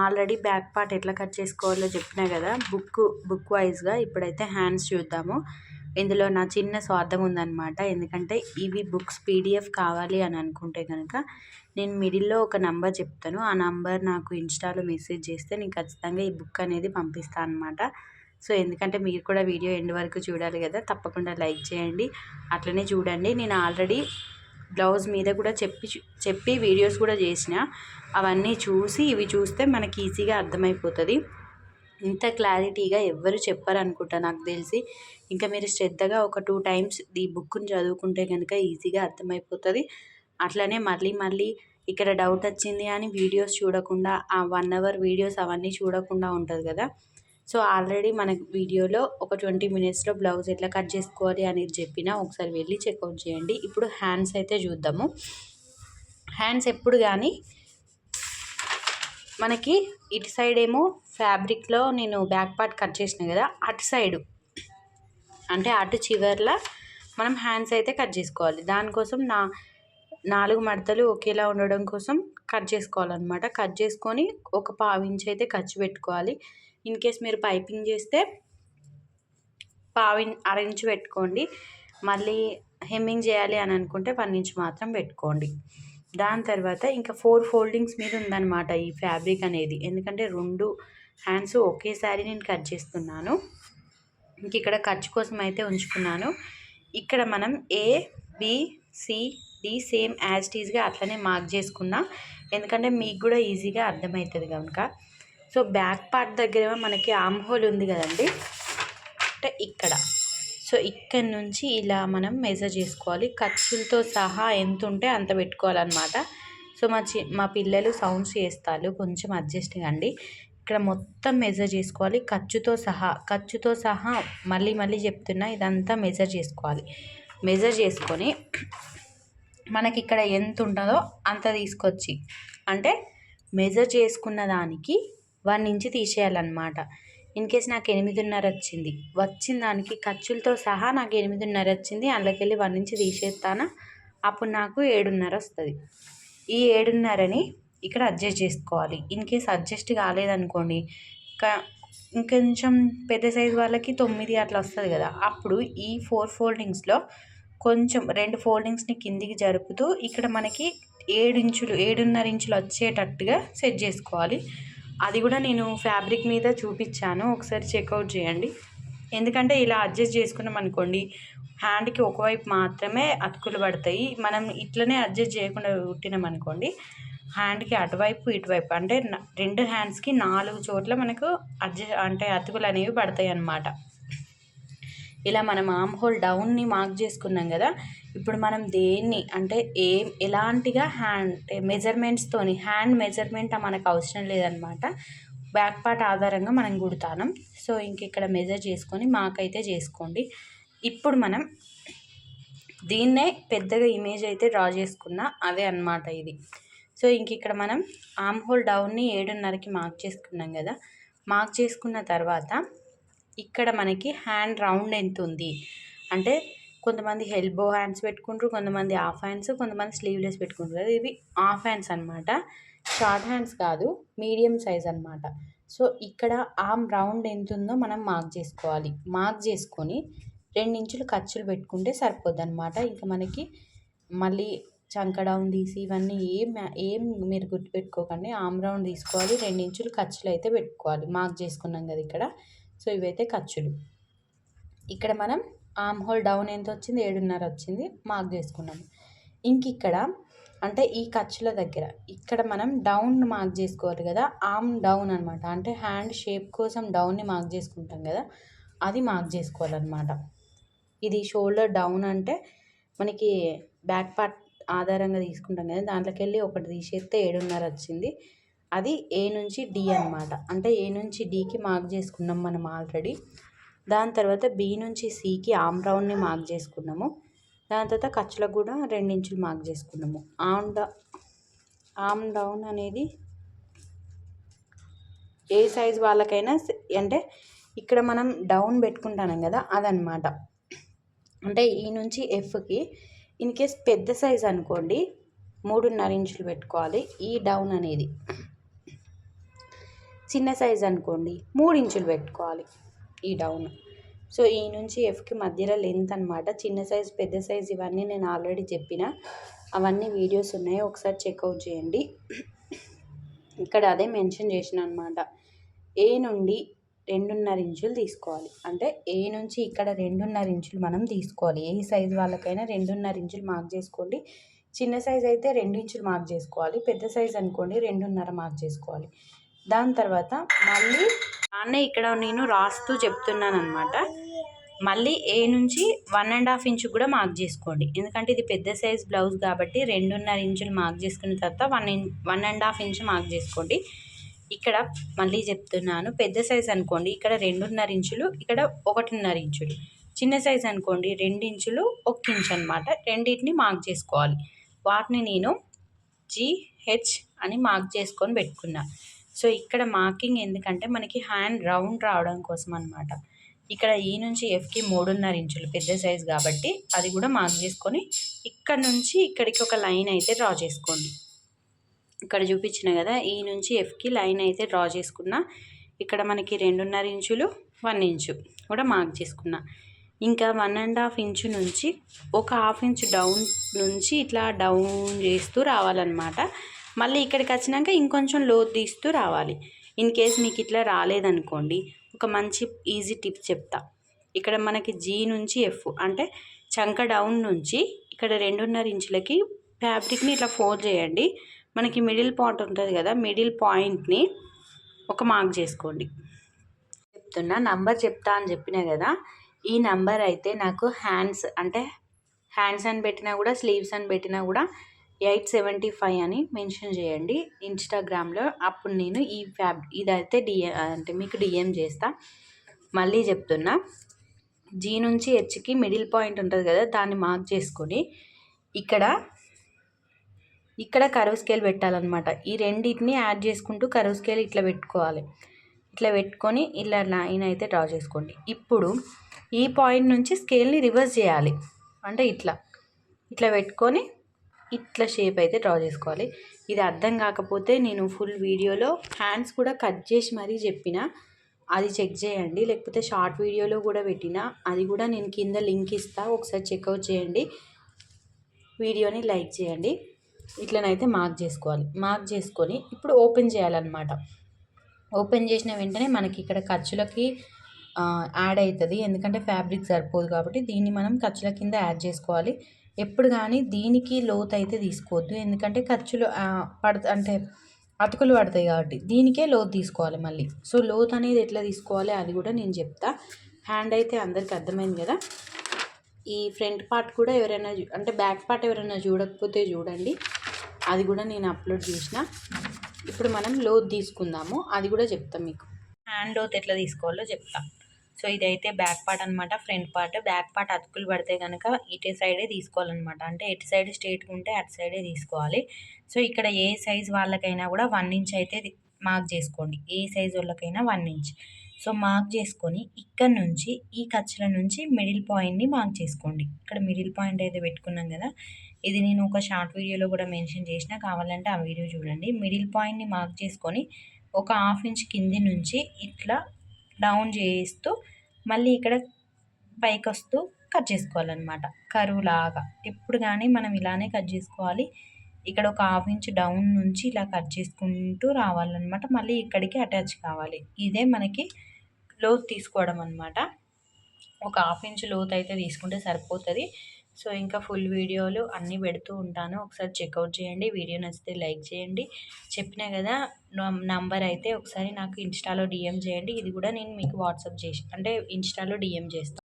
Already back part ఎట్లా cut చేసుకోవాలో చెప్పినా కదా. బుక్ వైజ్గా ఇప్పుడైతే హ్యాండ్స్ చూద్దాము. ఇందులో నా చిన్న స్వార్థం ఉందన్నమాట. ఎందుకంటే ఇవి బుక్స్ పీడిఎఫ్ కావాలి అని అనుకుంటే కనుక నేను మిడిల్లో ఒక నంబర్ చెప్తాను. ఆ నంబర్ నాకు ఇన్స్టాలో మెసేజ్ చేస్తే నేను ఖచ్చితంగా ఈ బుక్ అనేది పంపిస్తాను అనమాట. సో ఎందుకంటే మీరు కూడా వీడియో ఎండ్ వరకు చూడాలి కదా, తప్పకుండా లైక్ చేయండి, అట్లనే చూడండి. నేను ఆల్రెడీ బ్లౌజ్ మీద కూడా చెప్పి వీడియోస్ కూడా చేసిన. అవన్నీ చూసి ఇవి చూస్తే మనకి ఈజీగా అర్థమైపోతుంది. ఇంత క్లారిటీగా ఎవ్వరు చెప్పరు అనుకుంటా నాకు తెలిసి. ఇంకా మీరు శ్రద్ధగా ఒక 2 టైమ్స్ ఈ బుక్ని చదువుకుంటే కనుక ఈజీగా అర్థమైపోతుంది. అట్లనే మళ్ళీ ఇక్కడ డౌట్ వచ్చింది అని వీడియోస్ చూడకుండా, ఆ 1 అవర్ వీడియోస్ అవన్నీ చూడకుండా ఉంటుంది కదా. సో ఆల్రెడీ మనకు వీడియోలో ఒక 20 మినిట్స్లో బ్లౌజ్ ఎట్లా కట్ చేసుకోవాలి అనేది చెప్పిన, ఒకసారి వెళ్ళి చెక్అవుట్ చేయండి. ఇప్పుడు హ్యాండ్స్ అయితే చూద్దాము. హ్యాండ్స్ ఎప్పుడు కానీ మనకి ఇటు సైడ్ ఏమో ఫ్యాబ్రిక్లో నేను బ్యాక్ పార్ట్ కట్ చేసిన కదా, అటు సైడు అంటే అటు చివర్లో మనం హ్యాండ్స్ అయితే కట్ చేసుకోవాలి. దానికోసం 4 మడతలు ఒకేలా ఉండడం కోసం కట్ చేసుకోవాలన్నమాట. కట్ చేసుకొని ఒక 1/2 ఇంచ్ అయితే ఖర్చు పెట్టుకోవాలి. ఇన్ కేస్ మీరు పైపింగ్ చేస్తే 1/2 ఇంచ్ పెట్టుకోండి. మళ్ళీ హెమ్మింగ్ చేయాలి అని అనుకుంటే 1 ఇంచ్ మాత్రం పెట్టుకోండి. దాని తర్వాత ఇంకా 4 ఫోల్డింగ్స్ మీద ఉందన్నమాట ఈ ఫ్యాబ్రిక్ అనేది. ఎందుకంటే 2 హ్యాండ్స్ ఒకేసారి నేను కట్ చేస్తున్నాను. ఇంక ఇక్కడ ఖర్చు కోసం అయితే ఉంచుకున్నాను. ఇక్కడ మనం ABCD సేమ్ యాజ్ ఇట్ ఈజ్గా అట్లనే మార్క్ చేసుకున్నా, ఎందుకంటే మీకు కూడా ఈజీగా అర్థమవుతుంది కనుక. సో బ్యాక్ పార్ట్ దగ్గర మనకి ఆర్మ్ హోల్ ఉంది కదండి, అంటే ఇక్కడ. సో ఇక్కడ నుంచి ఇలా మనం మెజర్ చేసుకోవాలి. ఖర్చులతో సహా ఎంత ఉంటే అంత పెట్టుకోవాలన్నమాట. సో మా పిల్లలు సౌండ్స్ చేస్తారు, కొంచెం అడ్జస్ట్ కండి. ఇక్కడ మొత్తం మెజర్ చేసుకోవాలి ఖర్చుతో సహా మళ్ళీ చెప్తున్నా, ఇదంతా మెజర్ చేసుకోవాలి. మెజర్ చేసుకొని మనకి ఇక్కడ ఎంత ఉంటుందో అంత తీసుకొచ్చి, అంటే మెజర్ చేసుకున్న దానికి 1 ఇంచ్ తీసేయాలన్నమాట. ఇన్ కేస్ నాకు 8.5 వచ్చిన దానికి ఖర్చులతో సహా నాకు 8.5 వచ్చింది. అందులోకెళ్ళి 1 ఇంచ్ తీసేస్తాను, అప్పుడు నాకు 7.5 వస్తుంది. ఈ 7.5ని ఇక్కడ అడ్జస్ట్ చేసుకోవాలి. ఇన్ కేస్ అడ్జస్ట్ కాలేదనుకోండి, ఇంకొంచెం పెద్ద సైజు వాళ్ళకి 9 అట్లా వస్తుంది కదా, అప్పుడు ఈ 4 ఫోల్డింగ్స్లో కొంచెం 2 ఫోల్డింగ్స్ని కిందికి జరుపుతూ ఇక్కడ మనకి 7.5 ఇంచులు వచ్చేటట్టుగా సెట్ చేసుకోవాలి. అది కూడా నేను ఫ్యాబ్రిక్ మీద చూపించాను, ఒకసారి చెక్అవుట్ చేయండి. ఎందుకంటే ఇలా అడ్జస్ట్ చేసుకున్నాం అనుకోండి, హ్యాండ్కి ఒకవైపు మాత్రమే అతుకులు పడతాయి. మనం ఇట్లనే అడ్జస్ట్ చేయకుండా కుట్టినాం అనుకోండి, హ్యాండ్కి అటువైపు ఇటువైపు అంటే 2 హ్యాండ్స్కి 4 చోట్ల మనకు అతుకులు అనేవి పడతాయి అన్నమాట. ఇలా మనం ఆర్మ్ హోల్ డౌన్ని మార్క్ చేసుకున్నాం కదా. ఇప్పుడు మనం దేన్ని అంటే ఎలాంటిగా హ్యాండ్ మెజర్మెంట్ మనకు అవసరం లేదనమాట. బ్యాక్ పార్ట్ ఆధారంగా మనం కుడతాం. సో ఇక్కడ మెజర్ చేసుకొని మాకైతే చేసుకోండి. ఇప్పుడు మనం దీన్నే పెద్దగా ఇమేజ్ అయితే డ్రా చేసుకున్నా, అదే అన్నమాట ఇది. సో ఇక్కడ మనం ఆర్మ్ హోల్ డౌన్ని 7.5కి మార్క్ చేసుకున్నాం కదా. మార్క్ చేసుకున్న తర్వాత ఇక్కడ మనకి హ్యాండ్ రౌండ్ ఎంత ఉంది అంటే, కొంతమంది ఎల్బో హ్యాండ్స్ పెట్టుకుంటారు, కొంతమంది హాఫ్ హ్యాండ్స్, కొంతమంది స్లీవ్లెస్ పెట్టుకుంటారు కదా. ఇవి హాఫ్ హ్యాండ్స్ అనమాట, షార్ట్ హ్యాండ్స్ కాదు, మీడియం సైజ్ అనమాట. సో ఇక్కడ ఆర్మ్ రౌండ్ ఎంత ఉందో మనం మార్క్ చేసుకోవాలి. మార్క్ చేసుకొని 2 ఇంచులు ఖర్చులు పెట్టుకుంటే సరిపోద్ది అనమాట. ఇంకా మనకి మళ్ళీ చంక డౌన్ తీసి ఇవన్నీ ఏం మీరు గుర్తుపెట్టుకోకండి. ఆర్మ్ రౌండ్ తీసుకోవాలి, 2 ఇంచులు ఖర్చులు అయితే పెట్టుకోవాలి. మార్క్ చేసుకున్నాం కదా ఇక్కడ. సో ఇవైతే ఖర్చులు. ఇక్కడ మనం ఆర్మ్ హోల్ డౌన్ ఎంత వచ్చింది, 7.5 వచ్చింది, మార్క్ చేసుకున్నాము. ఇక్కడ అంటే ఈ ఖర్చుల దగ్గర ఇక్కడ మనం డౌన్ మార్క్ చేసుకోవాలి కదా. ఆర్మ్ డౌన్ అనమాట, అంటే హ్యాండ్ షేప్ కోసం డౌన్ని మార్క్ చేసుకుంటాం కదా, అది మార్క్ చేసుకోవాలన్నమాట. ఇది షోల్డర్ డౌన్ అంటే మనకి బ్యాక్ పార్ట్ ఆధారంగా తీసుకుంటాం కదా, దాంట్లోకి వెళ్ళి ఒకటి తీసేస్తే 7.5 వచ్చింది. అది A నుంచి D అనమాట, అంటే A నుంచి Dకి మార్క్ చేసుకున్నాం మనం ఆల్రెడీ. దాని తర్వాత B నుంచి Cకి ఆర్మ్ రౌండ్ని మార్క్ చేసుకున్నాము. దాని తర్వాత ఖర్చులకు కూడా 2 ఇంచులు మార్క్ చేసుకున్నాము. ఆర్మ్ డౌన్ అనేది ఏ సైజ్ వాళ్ళకైనా అంటే ఇక్కడ మనం డౌన్ పెట్టుకుంటాం కదా, అదనమాట. అంటే ఈ నుంచి Fకి ఇన్ కేస్ పెద్ద సైజ్ అనుకోండి 3.5 ఇంచులు పెట్టుకోవాలి ఈ డౌన్ అనేది. చిన్న సైజ్ అనుకోండి 3 ఇంచులు పెట్టుకోవాలి ఈ డౌన్. సో ఈ నుంచి ఎఫ్కి మధ్యలో లెంత్ అనమాట. చిన్న సైజ్ పెద్ద సైజ్ ఇవన్నీ నేను ఆల్రెడీ చెప్పిన, అవన్నీ వీడియోస్ ఉన్నాయి, ఒకసారి చెక్అవుట్ చేయండి. ఇక్కడ అదే మెన్షన్ చేసిన అనమాట. ఏ నుండి 2.5 ఇంచులు తీసుకోవాలి. అంటే ఏ నుంచి ఇక్కడ 2.5 ఇంచులు మనం తీసుకోవాలి. ఏ సైజు వాళ్ళకైనా 2.5 ఇంచులు మార్క్ చేసుకోండి. చిన్న సైజ్ అయితే 2 ఇంచులు మార్క్ చేసుకోవాలి. పెద్ద సైజ్ అనుకోండి 2.5 మార్క్ చేసుకోవాలి. దాని తర్వాత మళ్ళీ ఇక్కడ నేను రాస్తూ చెప్తున్నాను అనమాట. మళ్ళీ ఏ నుంచి 1.5 ఇంచు కూడా మార్క్ చేసుకోండి. ఎందుకంటే ఇది పెద్ద సైజ్ బ్లౌజ్ కాబట్టి 2.5 ఇంచులు మార్క్ చేసుకున్న తర్వాత 1.5 ఇంచు మార్క్ చేసుకోండి. ఇక్కడ మళ్ళీ చెప్తున్నాను, పెద్ద సైజ్ అనుకోండి ఇక్కడ 2.5 ఇంచులు, ఇక్కడ 1.5 ఇంచులు. చిన్న సైజ్ అనుకోండి 2 ఇంచులు 1 ఇంచు అనమాట. రెండింటిని మార్క్ చేసుకోవాలి. వాటిని నేను GH అని మార్క్ చేసుకొని పెట్టుకున్నా. సో ఇక్కడ మార్కింగ్ ఎందుకంటే మనకి హ్యాండ్ రౌండ్ రావడం కోసం అనమాట. ఇక్కడ ఈ నుంచి ఎఫ్కి 3.5 ఇంచులు పెద్ద సైజ్ కాబట్టి అది కూడా మార్క్ చేసుకొని ఇక్కడ నుంచి ఇక్కడికి ఒక లైన్ అయితే డ్రా చేసుకోండి. ఇక్కడ చూపించిన కదా, ఈ నుంచి ఎఫ్కి లైన్ అయితే డ్రా చేసుకున్నా. ఇక్కడ మనకి 2.5 ఇంచులు 1 ఇంచు కూడా మార్క్ చేసుకున్నా. ఇంకా 1.5 ఇంచు నుంచి ఒక 1/2 ఇంచు డౌన్ నుంచి ఇట్లా డౌన్ చేస్తూ రావాలన్నమాట. మళ్ళీ ఇక్కడికి వచ్చినాక ఇంకొంచెం లోతు తీస్తూ రావాలి. ఇన్ కేస్ మీకు ఇట్లా రాలేదనుకోండి, ఒక మంచి ఈజీ టిప్ చెప్తా. ఇక్కడ మనకి జీ నుంచి ఎఫ్ అంటే చంక డౌన్ నుంచి ఇక్కడ 2.5 ఇంచులకి ఫ్యాబ్రిక్ని ఇట్లా ఫోల్డ్ చేయండి. మనకి మిడిల్ పాయింట్ ఉంటుంది కదా, మిడిల్ పాయింట్ని ఒక మార్క్ చేసుకోండి. చెప్తున్నా, నంబర్ చెప్తా అని చెప్పినా కదా, ఈ నంబర్ అయితే నాకు హ్యాండ్స్ అని పెట్టినా కూడా స్లీవ్స్ అని పెట్టినా కూడా 875 అని మెన్షన్ చేయండి ఇన్స్టాగ్రామ్లో. అప్పుడు నేను ఇదైతే మీకు డిఎం చేస్తా. మళ్ళీ చెప్తున్నా, జీ నుంచి హెచ్కి మిడిల్ పాయింట్ ఉంటుంది కదా, దాన్ని మార్క్ చేసుకొని ఇక్కడ కర్వ్ స్కేల్ పెట్టాలన్నమాట. ఈ రెండింటిని యాడ్ చేసుకుంటూ కర్వ్ స్కేల్ ఇట్లా పెట్టుకోవాలి. ఇట్లా పెట్టుకొని ఇలా లైన్ అయితే డ్రా చేసుకోండి. ఇప్పుడు ఈ పాయింట్ నుంచి స్కేల్ని రివర్స్ చేయాలి. అంటే ఇట్లా పెట్టుకొని ఇట్లా షేప్ అయితే డ్రా చేసుకోవాలి. ఇది అర్థం కాకపోతే నేను ఫుల్ వీడియోలో హ్యాండ్స్ కూడా కట్ చేసి మరీ చెప్పిన, అది చెక్ చేయండి. లేకపోతే షార్ట్ వీడియోలో కూడా పెట్టిన, అది కూడా నేను కింద లింక్ ఇస్తా, ఒకసారి చెక్అవుట్ చేయండి. వీడియోని లైక్ చేయండి. ఇట్లనైతే మార్క్ చేసుకోవాలి. మార్క్ చేసుకొని ఇప్పుడు ఓపెన్ చేయాలన్నమాట. ఓపెన్ చేసిన వెంటనే మనకి ఇక్కడ ఖర్చులకి యాడ్ అవుతుంది. ఎందుకంటే ఫ్యాబ్రిక్ సరిపోదు కాబట్టి దీన్ని మనం ఖర్చుల కింద యాడ్ చేసుకోవాలి. ఎప్పుడు కానీ దీనికి లోతు అయితే తీసుకోవద్దు, ఎందుకంటే ఖర్చులు అతుకులు పడతాయి కాబట్టి దీనికే లోతు తీసుకోవాలి మళ్ళీ. సో లోతు అనేది ఎట్లా తీసుకోవాలి అది కూడా నేను చెప్తా. హ్యాండ్ అయితే అందరికి అర్థమైంది కదా. ఈ ఫ్రంట్ పార్ట్ కూడా ఎవరైనా బ్యాక్ పార్ట్ ఎవరైనా చూడకపోతే చూడండి, అది కూడా నేను అప్లోడ్ చేసిన. ఇప్పుడు మనం లోతు తీసుకుందాము, అది కూడా చెప్తాం మీకు. హ్యాండ్ లోతు ఎట్లా తీసుకోవాలో చెప్తా. సో ఇదైతే బ్యాక్ పార్ట్ అనమాట. ఫ్రంట్ పార్ట్, బ్యాక్ పార్ట్ అతుకులు పడితే కనుక ఇటు సైడే తీసుకోవాలన్నమాట. అంటే ఎటు సైడ్ స్ట్రేట్గా ఉంటే అటు సైడే తీసుకోవాలి. సో ఇక్కడ ఏ సైజ్ వాళ్ళకైనా కూడా 1 ఇంచ్ అయితే మార్క్ చేసుకోండి. ఏ సైజ్ వాళ్ళకైనా 1 ఇంచ్. సో మార్క్ చేసుకొని ఇక్కడ నుంచి ఈ ఖర్చుల నుంచి మిడిల్ పాయింట్ని మార్క్ చేసుకోండి. ఇక్కడ మిడిల్ పాయింట్ అయితే పెట్టుకున్నాం కదా, ఇది నేను ఒక షార్ట్ వీడియోలో కూడా మెన్షన్ చేసిన, కావాలంటే ఆ వీడియో చూడండి. మిడిల్ పాయింట్ని మార్క్ చేసుకొని ఒక 1/2 ఇంచ్ కింది నుంచి ఇట్లా డౌన్ చేస్తూ మళ్ళీ ఇక్కడ పైకి వస్తూ కట్ చేసుకోవాలన్నమాట. కరువు లాగా ఎప్పుడు కానీ మనం ఇలానే కట్ చేసుకోవాలి. ఇక్కడ ఒక 1/2 ఇంచ్ డౌన్ నుంచి ఇలా కట్ చేసుకుంటూ రావాలన్నమాట. మళ్ళీ ఇక్కడికి అటాచ్ కావాలి. ఇదే మనకి లోతు తీసుకోవడం అనమాట. ఒక 1/2 ఇంచ్ లోతు అయితే తీసుకుంటే సరిపోతుంది. సో ఇంకా ఫుల్ వీడియోలు అన్నీ పెడుతూ ఉంటాను, ఒకసారి చెక్అవుట్ చేయండి. వీడియో నచ్చితే లైక్ చేయండి. చెప్పినా కదా, నంబర్ అయితే ఒకసారి నాకు ఇన్స్టాలో డిఎం చేయండి. ఇది కూడా నేను మీకు వాట్సాప్ చేసి ఇన్స్టాలో డిఎం చేస్తాను.